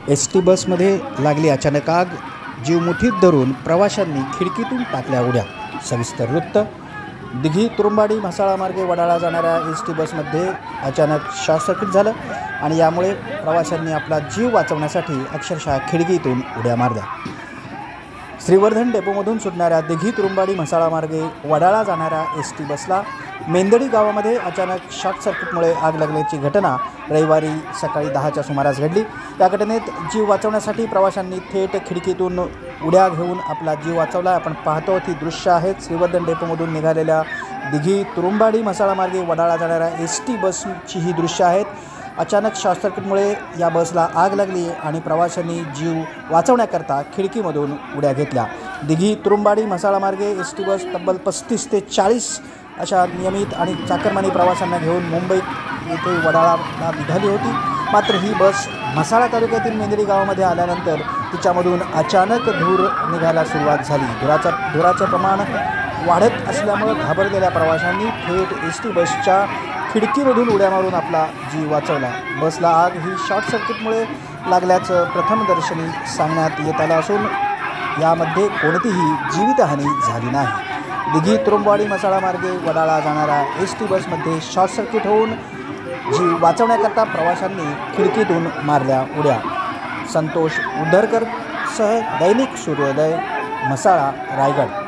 S T बसमध्ये लागली अचानक आग. जीव मुठीत धरून प्रवाशांनी खिडकीतून टाकल्या उड्या. सविस्तर वृत्त. दिघी तुरुंबाडी म्हसाळा मार्गे वडाळा जाणाऱ्या एस टी बसमध्ये अचानक शॉर्ट सर्किट झालं आणि यामुळे प्रवाशांनी आपला जीव वाचवण्यासाठी अक्षरशः खिडकीतून उड्या मारल्या. श्रीवर्धन डेपोमधून सुटणाऱ्या दिघी तुरुंबाडी म्हसाळा मार्गे वडाळा जाणाऱ्या एस टी बसला मेंदडी गावामध्ये अचानक शॉर्ट सर्किटमुळे आग लागल्याची घटना रविवारी सकाळी 10च्या सुमारास घडली. या घटनेत जीव वाचवण्यासाठी प्रवाशांनी थेट खिडकीतून उड्या घेऊन आपला जीव वाचवला. आपण पाहतो ती दृश्य आहेत. श्रीवर्धन डेपोमधून निघालेल्या दिघी तुरुंबाडी म्हसाळा मार्गे वडाळा जाणाऱ्या एस टी बसची ही दृश्य आहेत. अचानक शॉर्ट सर्किटमुळे या बसला आग लागली आणि प्रवाशांनी जीव वाचवण्याकरता खिडकीमधून उड्या घेतल्या. दिघी तुरुंबाडी म्हसाळा मार्गे एस टी बस तब्बल 35 ते 40 अशा नियमित आणि चाकरमानी प्रवाशांना घेऊन मुंबई येथे वडाळाला निघाली होती. मात्र ही बस म्हसाळा तालुक्यातील मेंदडी गावामध्ये आल्यानंतर तिच्यामधून अचानक धूर निघायला सुरुवात झाली. धुराचं प्रमाण वाढत असल्यामुळे घाबरलेल्या प्रवाशांनी थेट एस टी बसच्या खिडकीमधून उड्या मारून आपला जीव वाचवला. बसला आग ही शॉर्ट सर्किटमुळे लागल्याचं प्रथमदर्शनी सांगण्यात येत आलं असून यामध्ये कोणतीही जीवितहानी झाली नाही. दिघी तुरुंबाडी म्हसाळा मार्गे वडाळा जाणाऱ्या एस टी बसमध्ये शॉर्ट सर्किट होऊन जीव वाचवण्याकरता प्रवाशांनी खिडकीतून मारल्या उड्या. संतोष उद्धरकर सह दैनिक सूर्योदय, म्हसाळा, रायगड.